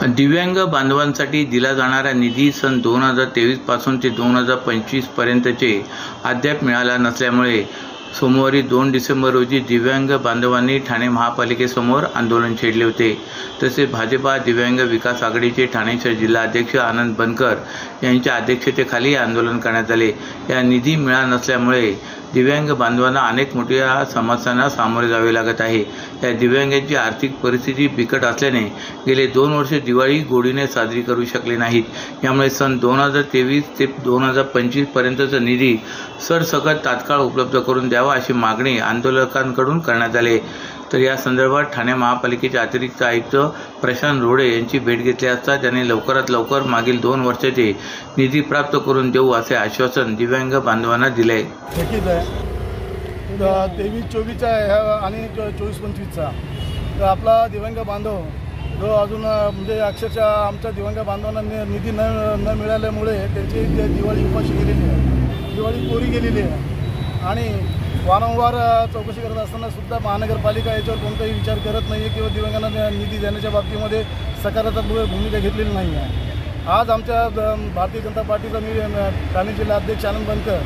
दिव्यांग बांधवांसाठी दिला जाणारा निधी सन 2023 पासून ते 2025 पर्यंतचे अद्याप मिळाला नसल्यामुळे सोमवारी 2 डिसेंबर रोजी दिव्यांग बांधवांनी ठाणे महापालिकेसमोर आंदोलन छेडले होते। तसेच भाजपा दिव्यांग विकास आघाडीचे ठाणे शहर जिल्हा अध्यक्ष आनंद बनकर यांच्या अध्यक्षतेखाली आंदोलन करण्यात आले। या निधी मिळाला नसल्यामुळे दिव्यांग बांधवांना अनेक मोठ्या समस्यांना सामोरे जावे लागत आहे। या दिव्यांगांची आर्थिक परिस्थिती बिकट असल्याने गेले 2 वर्षे दिवाळी गोडीने साजरी करू शकले नाहीत। यामुळे सन 2023 ते 2025 पर्यंतचा निधी सरसकट तात्काळ उपलब्ध करून द्यावा अशी मागणी आंदोलकांकडून करण्यात आली। तर या संदर्भात ठाणे महापालिकेचे अतिरिक्त आयुक्त प्रशांत रोडे यांची भेट घेतली असता त्यांनी लवकरात लवकर मागील 2 वर्षाचे निधी प्राप्त करून देऊ असे आश्वासन दिव्यांग बांधवांना दिले। 23-24 आणि 24-25 तर आपला दिव्यांग बांधव जो अजून म्हणजे अक्षरशः आमच्या दिव्यांग बांधवांना निधी न मिळाल्यामुळे त्यांची दिवाळी उपाशी गेलेली आहे, दिवाळी कोरी गेलेली आहे आणि वारंवार चौकशी करत असताना सुद्धा महानगरपालिका याच्यावर कोणताही विचार करत नाही आहे किंवा दिव्यांगांना निधी देण्याच्या बाबतीमध्ये सकारात्मक भूमिका घेतलेली नाही आहे। आज आमच्या भारतीय जनता पार्टीचा मी ठाणे जिल्हा अध्यक्ष आनंद बनकर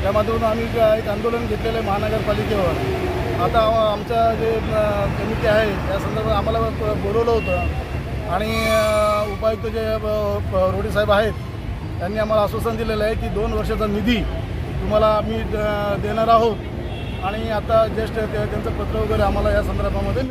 या माध्यमातून आम्ही एक आंदोलन घेतलेलं आहे महानगरपालिकेवर। आता आमच्या जे कमिटी आहे या संदर्भात आम्हाला बोलवलं होतं आणि उपायुक्त जे रोडे साहेब आहेत त्यांनी आम्हाला आश्वासन दिलेलं आहे की 2 वर्षाचा निधी तुम्हाला आम्ही देणार आहोत आणि आता जस्ट त्यांचं पत्र वगैरे आम्हाला या संदर्भामध्ये